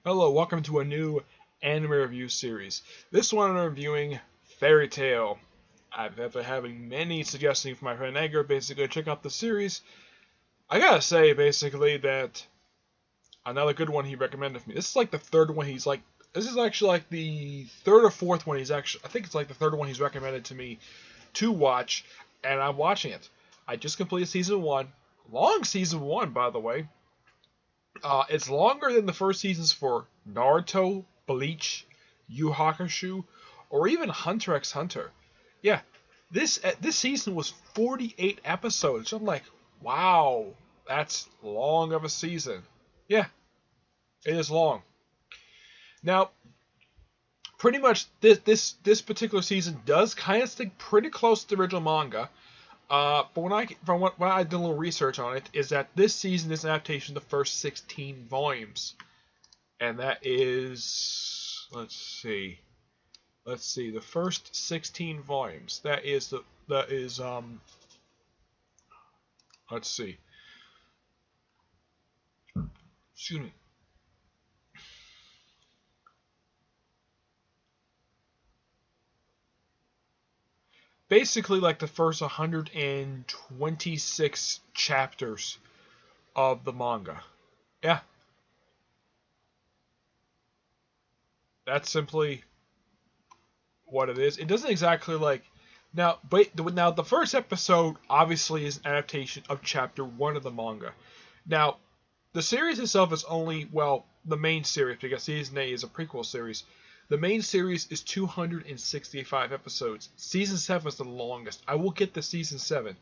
Hello, welcome to a new anime review series. This one I'm reviewing Fairy Tail. I've been having many suggestions from my friend Edgar, basically check out the series. I gotta say, basically, that another good one he recommended for me. This is like the third one this is actually like the third or fourth one I think it's like the third one he's recommended to me to watch, and I'm watching it. I just completed season one. Long season one, by the way. It's longer than the first seasons for Naruto, Bleach, Yu Hakusho, or even Hunter x Hunter. Yeah, this season was 48 episodes. I'm like, wow, that's long of a season. Yeah, it is long. Now, pretty much this particular season does kind of stick pretty close to the original manga. But when I did a little research on it, is that this season is an adaptation of the first 16 volumes. And that is, let's see, the first 16 volumes. Let's see, excuse me. Basically, like the first 126 chapters of the manga. Yeah, that's simply what it is. It doesn't exactly like now the first episode obviously is an adaptation of chapter 1 of the manga. Now, the series itself is only, well, the main series, because season 8 is a prequel series. The main series is 265 episodes. Season 7 is the longest. I will get to season 7.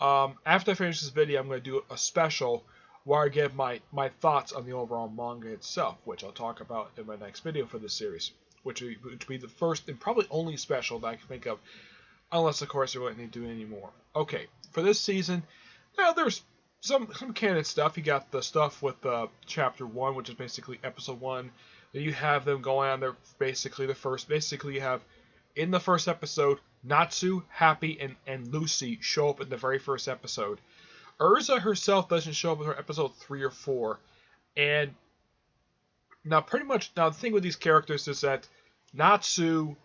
After I finish this video, I'm going to do a special where I give my thoughts on the overall manga itself, which I'll talk about in my next video for this series, which will be the first and probably only special that I can think of, unless, of course, I really need to do any more. Okay, for this season, now there's some canon stuff. You got the stuff with chapter 1, which is basically episode 1. Then you have them going on their basically you have in the first episode, Natsu, Happy, and Lucy show up in the very first episode. Urza herself doesn't show up in her episode 3 or 4. And now the thing with these characters is that Natsu,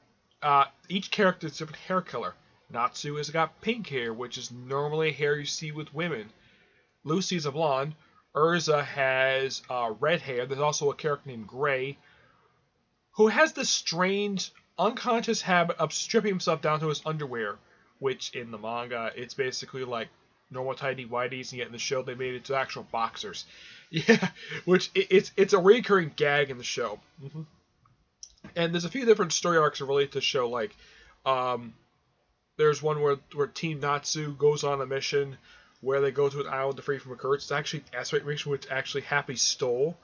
each character is a different hair color. Natsu has got pink hair, which is normally hair you see with women. Lucy's a blonde. Urza has red hair. There's also a character named Gray, who has this strange, unconscious habit of stripping himself down to his underwear, which in the manga, it's basically like normal tidy whities, and yet in the show they made it to actual boxers. Yeah, it's a recurring gag in the show. And there's a few different story arcs related to the show, like there's one where Team Natsu goes on a mission where they go to an island to free from a curse. It's actually aspect mission which actually Happy stole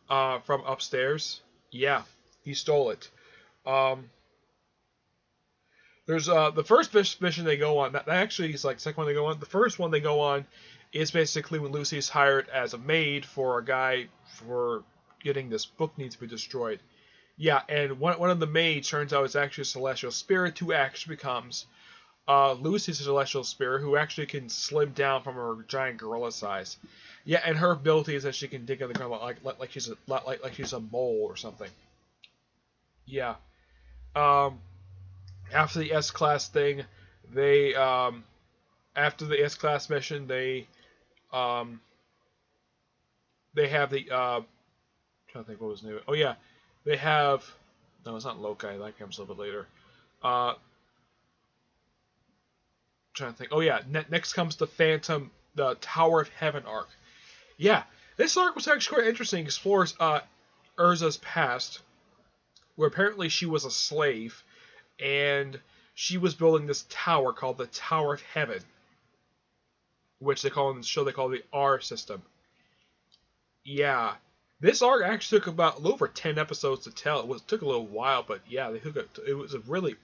from upstairs. Yeah, he stole it. There's the first mission they go on. That actually is like the second one they go on. The first one they go on is basically when Lucy's hired as a maid for a guy for getting this book needs to be destroyed. Yeah, and one of the maids turns out is actually a celestial spirit who actually becomes Lucy's a celestial spirit who actually can slim down from her giant gorilla size. Yeah, and her ability is that she can dig on the ground like she's a mole or something. Yeah. Um, After the S class thing, they after the S class mission um they have the I'm trying to think what was new. Oh yeah, they have no, it's not Lokai. That comes a little bit later. Trying to think. Oh yeah, next comes the the Tower of Heaven arc. Yeah, this arc was actually quite interesting. It explores Urza's past, where apparently she was a slave, and she was building this tower called the Tower of Heaven, which they call in the show they call the R system. Yeah, this arc actually took about a little over 10 episodes to tell. It took a little while, but yeah, it was a really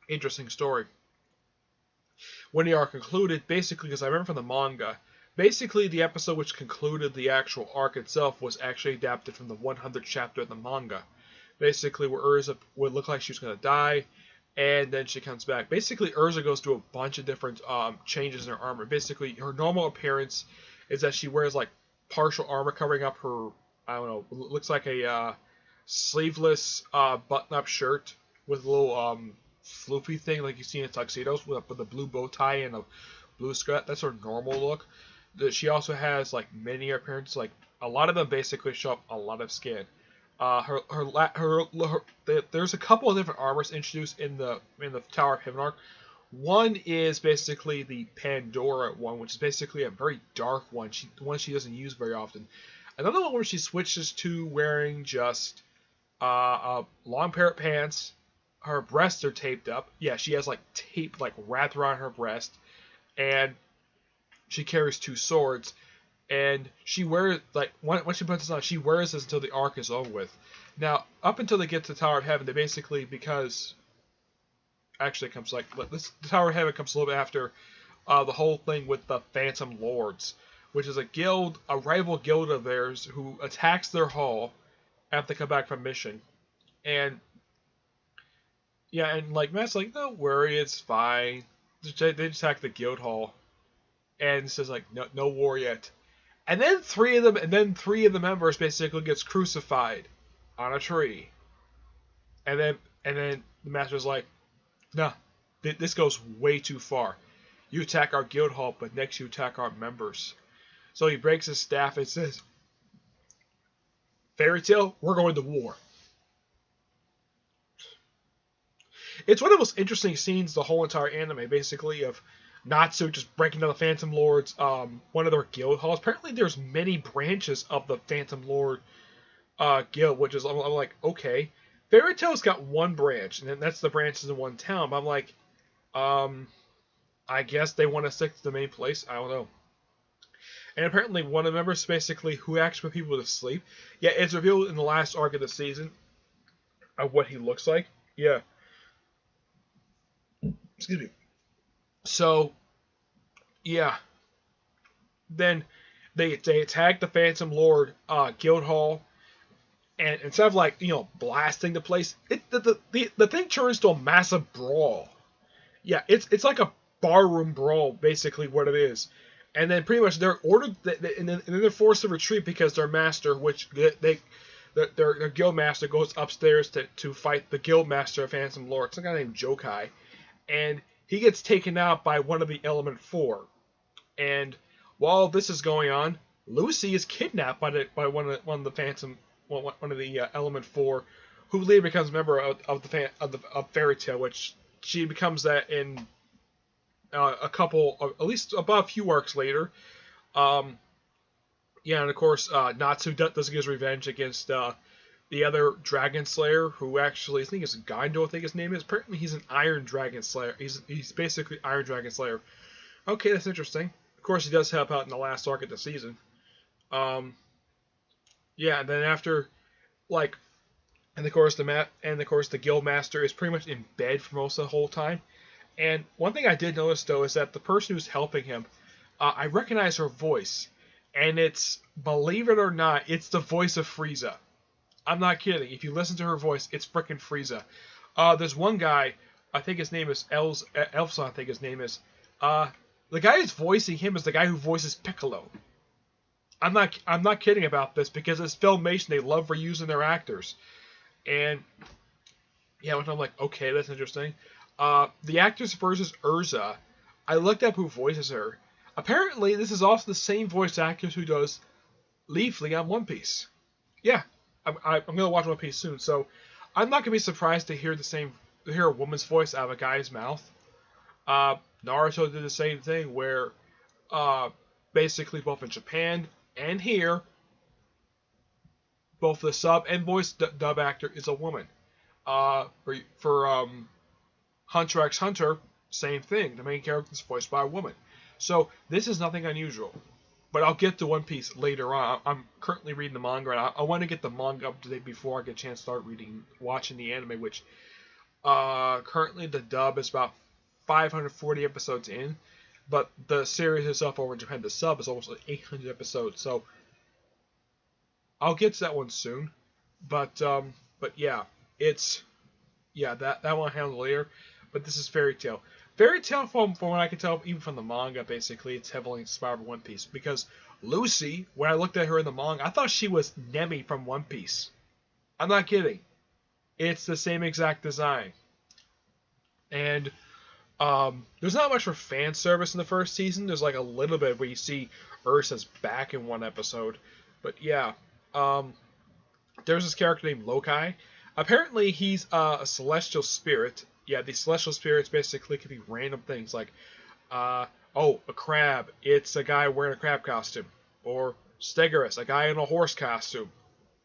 interesting story. When the arc concluded, basically, because I remember from the manga, basically the episode which concluded the actual arc itself was actually adapted from the 100th chapter of the manga. Basically, where Urza would look like she was going to die, and then she comes back. Basically, Urza goes through a bunch of different changes in her armor. Basically, her normal appearance is that she wears like partial armor covering up her I don't know, looks like a sleeveless button-up shirt with a little floofy thing like you see in tuxedos with a blue bow tie and a blue skirt. That's her normal look. She also has like many appearances, like a lot of them basically show up a lot of skin. There's a couple of different armors introduced in the Tower of Heaven arc. One is basically the Pandora one, which is basically a very dark one. One she doesn't use very often. Another one where she switches to wearing just long pair of pants. Her breasts are taped up. Yeah, she has like tape like wrapped around her breast, and she carries two swords. And she wears like when she puts this on, she wears this until the arc is over with. Now, up until they get to the Tower of Heaven, they basically because actually it comes like this. The Tower of Heaven comes a little bit after the whole thing with the Phantom Lords, which is a rival guild of theirs who attacks their hall after they come back from mission. And yeah, and like Matt's like, don't worry, it's fine. They just attack the guild hall, and says like, no war yet. And then three of the members basically gets crucified on a tree. And then the master's like, nah, this goes way too far. You attack our guild hall, but next you attack our members. So he breaks his staff and says, Fairy Tail, we're going to war. It's one of the most interesting scenes the whole entire anime, basically, of Natsu just breaking down the Phantom Lord's one of their guild halls. Apparently there's many branches of the Phantom Lord guild, which is I'm like, okay. Fairy Tail's got one branch, and that's the branches in one town. But I'm like, I guess they want to stick to the main place. I don't know. And apparently one of the members basically who acts with people to sleep. Yeah, it's revealed in the last arc of the season of what he looks like. Yeah. Excuse me. So, yeah. Then they attack the Phantom Lord guild hall, and instead of like blasting the place, the thing turns to a massive brawl. Yeah, it's like a barroom brawl, basically what it is. And then pretty much they're ordered, and then they're forced to retreat because their master, which their guild master goes upstairs to fight the guild master of Phantom Lord. It's a guy named Jokai, and he gets taken out by one of the Element Four. And while this is going on, Lucy is kidnapped by one of the Element Four, who later becomes a member of Fairy Tail, which she becomes that in at least about a few arcs later. Yeah, and of course Natsu does get his revenge against the other Dragon Slayer, who actually I think is Gaindo. I think his name is. Apparently he's an Iron Dragon Slayer. He's basically Iron Dragon Slayer. Okay, that's interesting. Of course, he does help out in the last arc of the season. Yeah, and then after, and of course the guild master is pretty much in bed for most of the whole time. And one thing I did notice though is that the person who's helping him, I recognize her voice, and it's, believe it or not, it's the voice of Frieza. I'm not kidding. If you listen to her voice, it's frickin' Frieza. There's one guy, I think his name is Elfson, I think his name is. The guy who's voicing him is the guy who voices Piccolo. I'm not kidding about this because it's Filmation. They love reusing their actors. And yeah, I'm like, okay, that's interesting. The actress versus Urza, I looked up who voices her. Apparently, this is also the same voice actress who does Leafly on One Piece. Yeah, I'm gonna watch One Piece soon, so I'm not gonna be surprised to hear a woman's voice out of a guy's mouth. Naruto did the same thing, where basically both in Japan and here, both the sub and voice dub actor is a woman. For Hunter x Hunter, same thing. The main character is voiced by a woman. So this is nothing unusual. But I'll get to One Piece later on. I'm currently reading the manga, and I want to get the manga up to date before I get a chance to start watching the anime, which currently the dub is about 540 episodes in, but the series itself over in Japan, the sub is almost like 800 episodes. So I'll get to that one soon. But yeah, that one I'll handle later. But this is Fairy Tail. Fairy Tail, from what I can tell, even from the manga, basically, it's heavily inspired by One Piece. Because Lucy, when I looked at her in the manga, I thought she was Nemi from One Piece. I'm not kidding. It's the same exact design. And there's not much for fan service in the first season. There's like a little bit where you see Ursa's back in one episode. But yeah, there's this character named Lokai. Apparently, he's a celestial spirit. Yeah, these celestial spirits basically can be random things like, oh, a crab. It's a guy wearing a crab costume. Or Stegoras, a guy in a horse costume,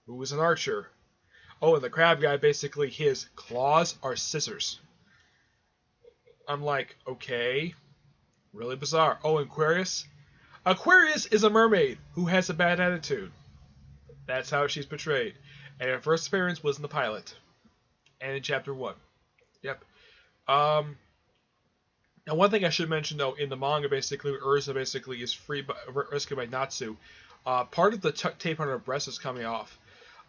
who is an archer. Oh, and the crab guy, basically, his claws are scissors. I'm like, okay, really bizarre. Oh, Aquarius? Aquarius is a mermaid who has a bad attitude. That's how she's portrayed. And her first appearance was in the pilot. And in chapter 1. Yep. And one thing I should mention, though, in the manga, basically, Ursa basically is rescued by Natsu. Part of the tape on her breast is coming off.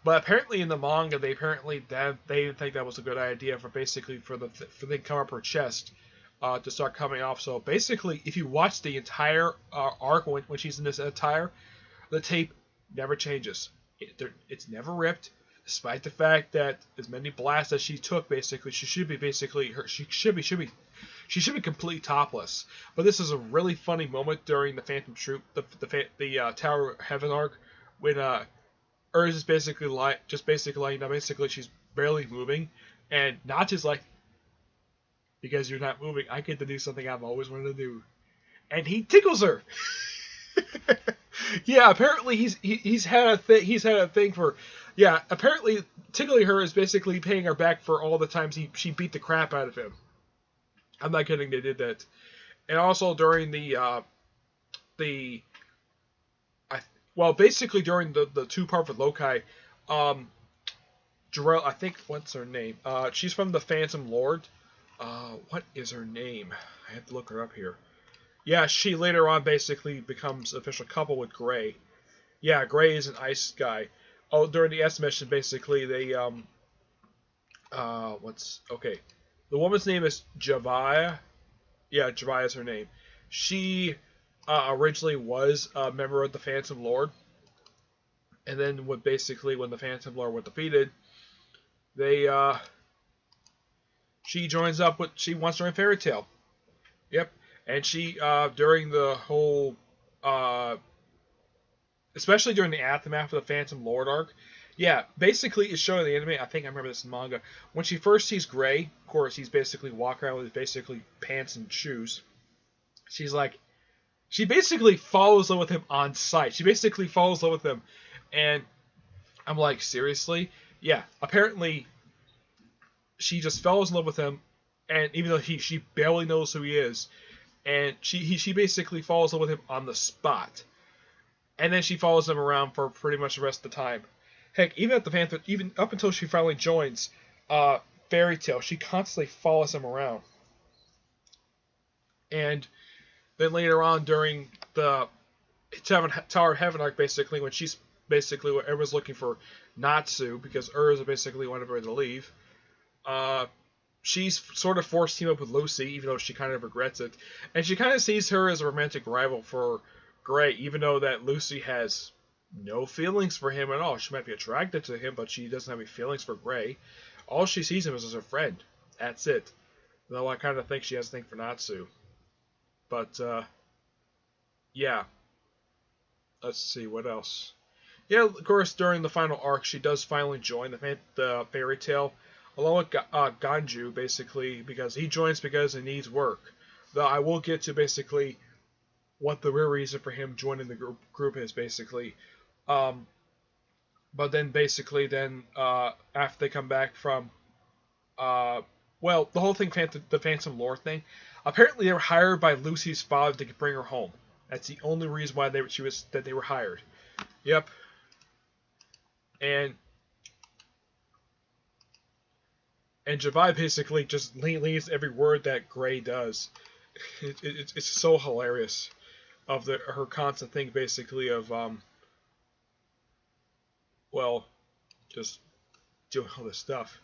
But apparently in the manga, they didn't think that was a good idea for the thing to come up her chest to start coming off. So basically, if you watch the entire arc when she's in this attire, the tape never changes. It's never ripped, despite the fact that as many blasts as she took, basically she should be completely topless. But this is a really funny moment during the Phantom Troop, the Tower of Heaven arc, when Ursa is basically she's barely moving, and Natsu's like, because you're not moving, I get to do something I've always wanted to do, and he tickles her. Yeah, apparently he's had a thing for, yeah. Apparently tickling her is basically paying her back for all the times she beat the crap out of him. I'm not kidding, they did that. And also during basically during the two-part with Lokai, Jarell, I think, what's her name? She's from the Phantom Lord. What is her name? I have to look her up here. Yeah, she later on basically becomes an official couple with Gray. Yeah, Gray is an ice guy. Oh, during the S mission, basically, they, the woman's name is Javaya. Yeah, Javaya is her name. She originally was a member of the Phantom Lord. And then when the Phantom Lord was defeated, she joins up with, she wants to join Fairy Tail. Yep. And she, during the whole, especially during the aftermath of the Phantom Lord arc, yeah, basically it's shown in the anime, I think I remember this in manga, when she first sees Gray, of course, he's basically walking around with basically pants and shoes, she basically follows up with him on sight. She basically follows up with him, and I'm like, seriously? Yeah, apparently she just falls in love with him, and even though she barely knows who he is, and she basically falls in love with him on the spot. And then she follows him around for pretty much the rest of the time. Heck, even up until she finally joins Fairy Tail, she constantly follows him around. And then later on during the Tower of Heaven arc, basically, when everyone's looking for Natsu, because Ursa basically wanted her to leave, she's sort of forced to team up with Lucy, even though she kind of regrets it. And she kind of sees her as a romantic rival for Gray, even though that Lucy has no feelings for him at all. She might be attracted to him, but she doesn't have any feelings for Gray. All she sees him as her friend. That's it. Though I kind of think she has a thing for Natsu. But, yeah. Let's see, what else? Yeah, of course, during the final arc, she does finally join the Fairy Tail, along with Ganju, basically, because he joins because he needs work. Though I will get to basically what the real reason for him joining the group is, basically. But then, basically, after they come back from, the whole thing, the Phantom Lord thing, apparently they were hired by Lucy's father to bring her home. That's the only reason why they were hired. Yep. And Javai basically just leaves every word that Gray does. It's so hilarious of her constant thing, basically, of just doing all this stuff.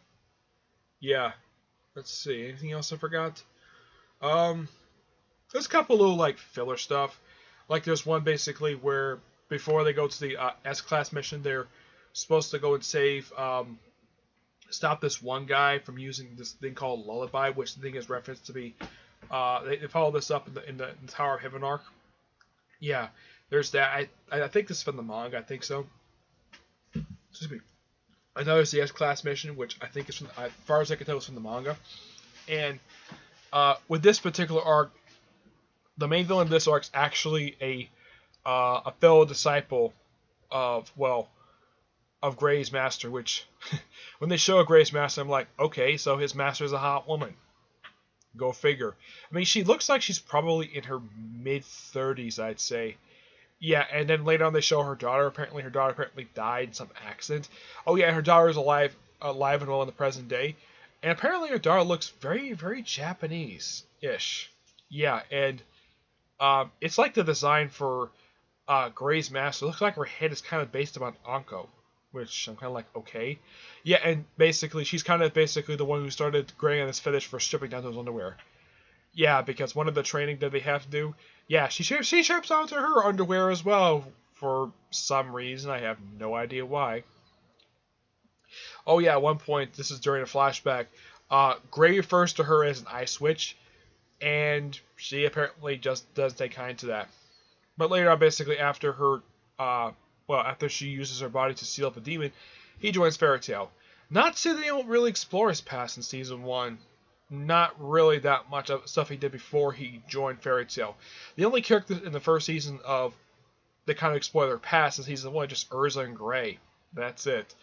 Yeah. Let's see. Anything else I forgot? There's a couple little filler stuff. Like there's one basically where before they go to the S-Class mission, they're supposed to go and stop this one guy from using this thing called Lullaby, which the thing is referenced to be. They follow this up in the Tower of Heaven arc. Yeah, there's that. I think this is from the manga. I think so. Excuse me. I know there's the S-Class mission, which I think is from, as far as I can tell, is from the manga. And with this particular arc, the main villain of this arc is actually a fellow disciple of Gray's master. Which, when they show a Gray's master, I'm like, okay, so his master is a hot woman. Go figure. I mean, she looks like she's probably in her mid-30s, I'd say. Yeah, and then later on they show her daughter. Apparently, her daughter died in some accident. Oh yeah, her daughter is alive and well in the present day. And apparently her daughter looks very, very Japanese-ish. Yeah, and it's like the design for Gray's master. It looks like her head is kind of based upon Anko, which I'm kind of like, okay. Yeah, and basically, she's kind of basically the one who started Gray on this fetish for stripping down to his underwear. Yeah, because one of the training that they have to do, yeah, she strips onto her underwear as well for some reason. I have no idea why. Oh yeah, at one point, this is during a flashback, Gray refers to her as an ice witch, and she apparently just does take kind to that. But later on, basically after her, after she uses her body to seal up a demon, he joins Fairy Tail. Not to say they don't really explore his past in season 1. Not really that much of stuff he did before he joined Fairy Tail. The only character in the first season of that kind of explore their past in season 1 just Urza and Gray. That's it.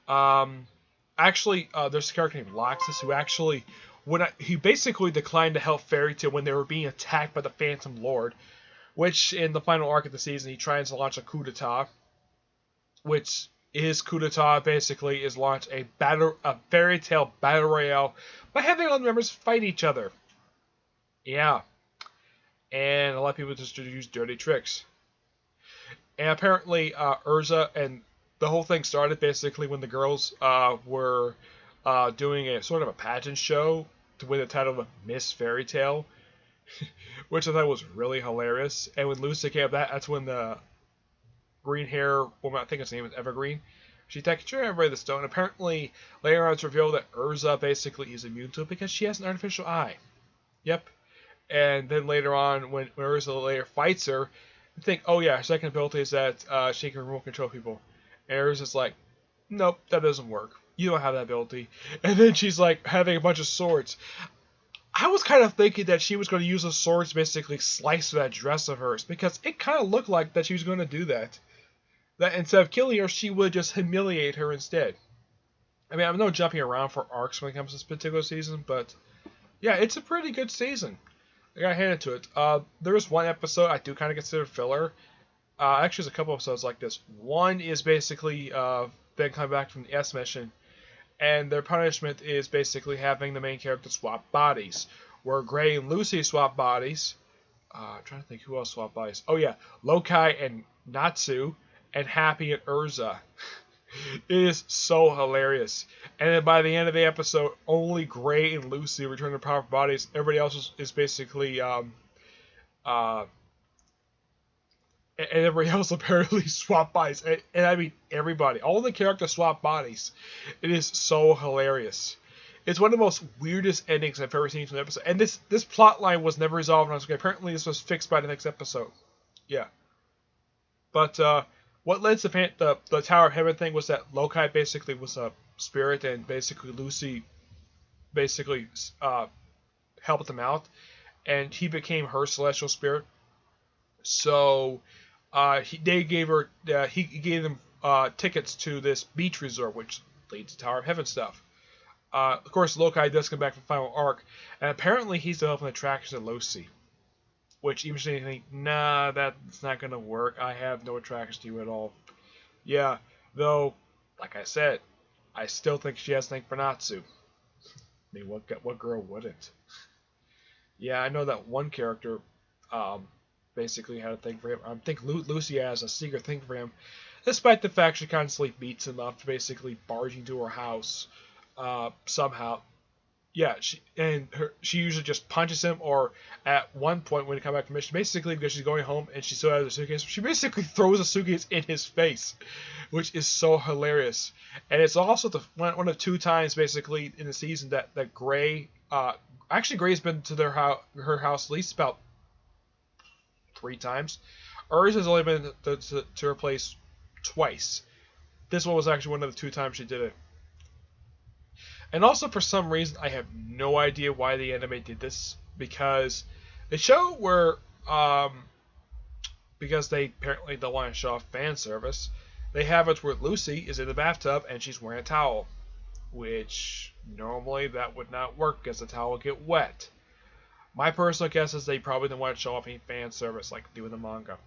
Actually, there's a character named Loxus who actually, he basically declined to help Fairy Tail when they were being attacked by the Phantom Lord, which in the final arc of the season he tries to launch a coup d'etat, which his coup d'etat basically is launch a Fairy Tail battle royale by having all the members fight each other. Yeah. And a lot of people just use dirty tricks. And apparently Urza, and the whole thing started basically when the girls were doing a sort of a pageant show to win the title of Miss Fairy Tail, which I thought was really hilarious. And when Lucy came up, that's when the green hair woman, I think his name is Evergreen, she textured everybody the stone. Apparently, later on it's revealed that Urza basically is immune to it because she has an artificial eye. Yep. And then later on, when Urza later fights her, I think, oh yeah, her second ability is that she can remote control people. And Urza's like, nope, that doesn't work. You don't have that ability. And then she's like having a bunch of swords. I was kind of thinking that she was going to use the swords to basically slice that dress of hers, because it kind of looked like that she was going to do that. That instead of killing her, she would just humiliate her instead. I mean, I'm not jumping around for arcs when it comes to this particular season, but yeah, it's a pretty good season. I gotta hand it to it. There is one episode I do kind of consider filler. Actually, there's a couple episodes like this. One is basically them coming back from the S mission, and their punishment is basically having the main character swap bodies, where Gray and Lucy swap bodies. I'm trying to think who else swapped bodies. Oh yeah, Lokai and Natsu, and Happy and Urza. It is so hilarious. And then by the end of the episode, only Gray and Lucy return to proper bodies. Everybody else is basically and everybody else apparently swap bodies. And I mean everybody. All the characters swap bodies. It is so hilarious. It's one of the most weirdest endings I've ever seen from an episode. And this plot line was never resolved on screen. Apparently this was fixed by the next episode. Yeah. But what led to the Tower of Heaven thing was that Lokai basically was a spirit, and basically Lucy basically helped him out, and he became her celestial spirit. So he gave them tickets to this beach resort, which leads to Tower of Heaven stuff. Of course, Lokai does come back for the final arc, and apparently he's developing attraction to Lucy. Which even if you think, nah, that's not gonna work. I have no attraction to you at all. Yeah, though, like I said, I still think she has a thing for Natsu. I mean, what girl wouldn't? Yeah, I know that one character basically had a thing for him. I think Lucy has a secret thing for him, despite the fact she constantly beats him up for basically barging to her house somehow. Yeah, she usually just punches him, or at one point when he comes back from mission, basically because she's going home and she still has a suitcase, she basically throws a suitcase in his face, which is so hilarious. And it's also one of two times basically in the season that Gray, actually Gray's been to her house at least about 3 times. Urs has only been to her place twice. This one was actually one of the 2 times she did it. And also, for some reason, I have no idea why the anime did this, because the show were, because they apparently don't want to show off fan service, they have it where Lucy is in the bathtub and she's wearing a towel, which normally that would not work because the towel would get wet. My personal guess is they probably didn't want to show off any fan service like they do in the manga.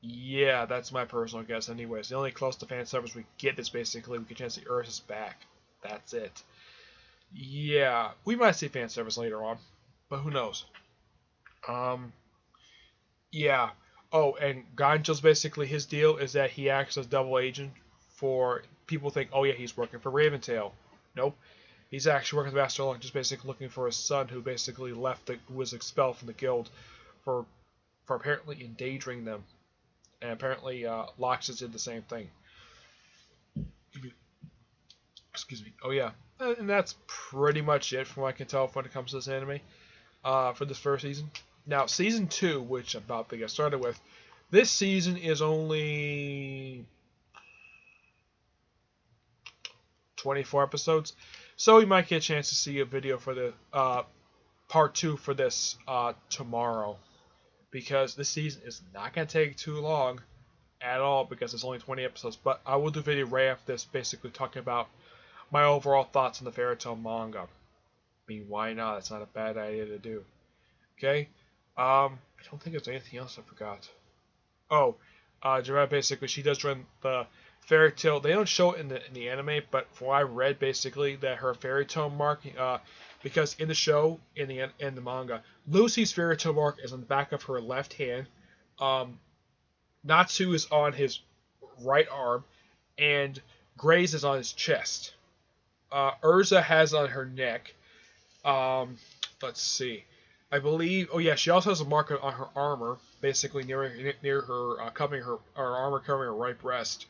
Yeah, that's my personal guess anyways. The only close to fan service we get is basically we get a chance to see Ursa's back. That's it. Yeah, we might see fan service later on, but who knows? Yeah. Oh, and Ganjo's basically his deal is that he acts as double agent for people think, oh yeah, he's working for Raventail. Nope. He's actually working with Master Long, just basically looking for his son who basically who was expelled from the guild for apparently endangering them. And apparently Loxus did the same thing. Excuse me. Oh yeah. And that's pretty much it from what I can tell when it comes to this anime for this first season. Now, season 2, which I'm about to get started with, this season is only 24 episodes, so we might get a chance to see a video for the part 2 for this tomorrow, because this season is not going to take too long at all because it's only 20 episodes, but I will do a video right after this basically talking about my overall thoughts on the Fairy Tail manga. I mean, why not? It's not a bad idea to do. Okay? I don't think there's anything else I forgot. Oh, Jiraiya basically, she does run the Fairy Tail. They don't show it in the anime, but from what I read, basically, that her Fairy Tail mark, because in the show, in the manga, Lucy's Fairy Tail mark is on the back of her left hand. Natsu is on his right arm, and Gray's is on his chest. Urza has on her neck. Let's see. I believe. Oh yeah, she also has a mark on her armor, basically near her covering her armor covering her right breast.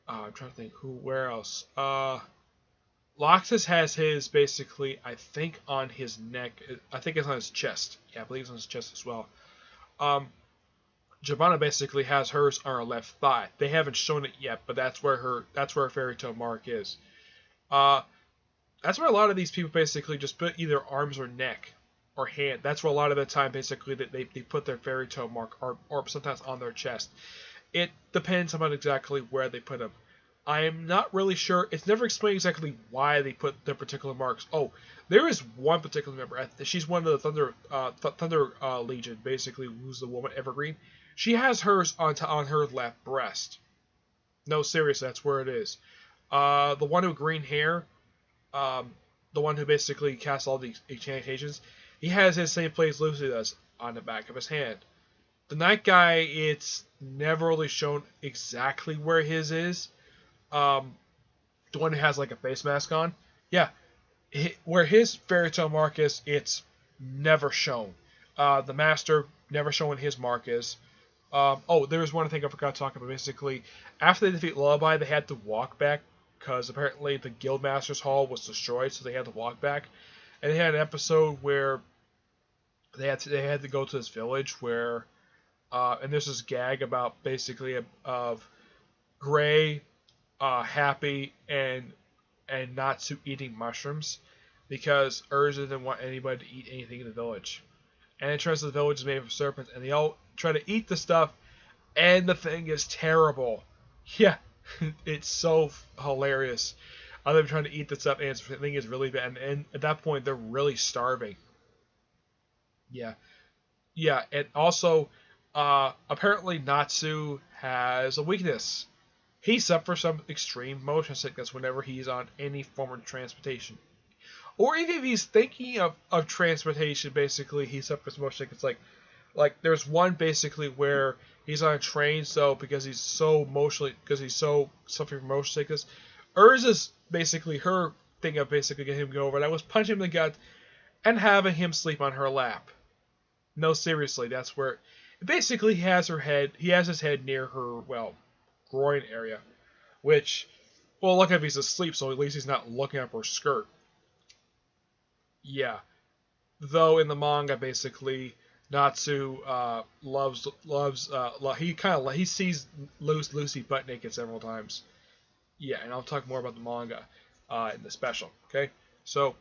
I'm trying to think where else. Loxus has his basically, I think, on his neck. I think it's on his chest. Yeah, I believe it's on his chest as well. Giovanna basically has hers on her left thigh. They haven't shown it yet, but that's where her Fairy Tail mark is. That's where a lot of these people basically just put either arms or neck or hand. That's where a lot of the time basically that they put their Fairy Tail mark, or sometimes on their chest. It depends on exactly where they put them. I am not really sure. It's never explained exactly why they put their particular marks. Oh, there is one particular member. She's one of the Thunder Legion, basically, who's the woman Evergreen. She has hers on her left breast. No, seriously, that's where it is. The one with green hair, the one who basically casts all the incantations, he has his same place Lucy does on the back of his hand. The night guy, it's never really shown exactly where his is. The one who has like a face mask on, yeah, where his Fairy Tail mark is, it's never shown. The master never showing his mark is. Oh, there was one thing I forgot to talk about. Basically, after they defeat Lullaby, they had to walk back because apparently the Guildmaster's Hall was destroyed, so they had to walk back. And they had an episode where they had to go to this village where, and there's this gag about basically of Gray, Happy, and Natsu eating mushrooms because Urza didn't want anybody to eat anything in the village. And it turns out the village is made of serpents, and they all try to eat the stuff, and the thing is terrible. Yeah, it's so hilarious. Them trying to eat the stuff, and the thing is really bad. And at that point, they're really starving. Yeah, and also, apparently Natsu has a weakness. He suffers from extreme motion sickness whenever he's on any form of transportation. Or even if he's thinking of transportation, basically, he suffers motion sickness. Like there's one basically where he's on a train, so because he's so suffering from motion sickness, Urza's basically her thing of basically getting him to go over. And I was punching him in the gut, and having him sleep on her lap. No, seriously, that's where basically he has his head near her, well, groin area, which, well, look if he's asleep, so at least he's not looking up her skirt. Yeah. Though in the manga, basically, Natsu he sees Lucy butt naked several times. Yeah, and I'll talk more about the manga in the special. Okay, so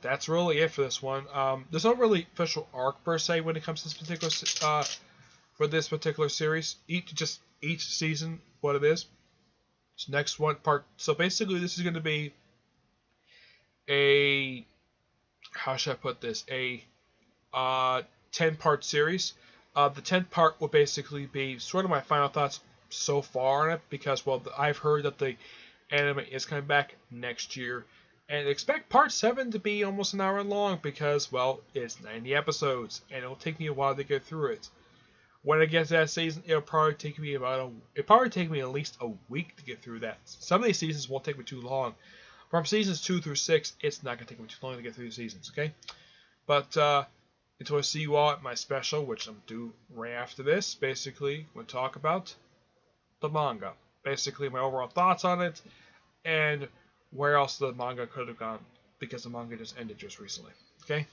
that's really it for this one. There's no really official arc per se when it comes to this particular series. Each season, what it is. So next one part. So basically, this is going to be a, how should I put this? A 10-part series. The 10th part will basically be sort of my final thoughts so far on it, because, well, I've heard that the anime is coming back next year, and expect part 7 to be almost an hour long, because, well, it's 90 episodes, and it'll take me a while to get through it. When I get to that season, it'll probably take me at least a week to get through that. Some of these seasons won't take me too long. From seasons 2 through 6, it's not going to take me too long to get through the seasons, okay? But, until I see you all at my special, which I'm due right after this, basically, we'll talk about the manga. Basically, my overall thoughts on it, and where else the manga could have gone, because the manga just ended just recently. Okay?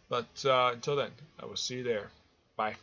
But until then, I will see you there. Bye.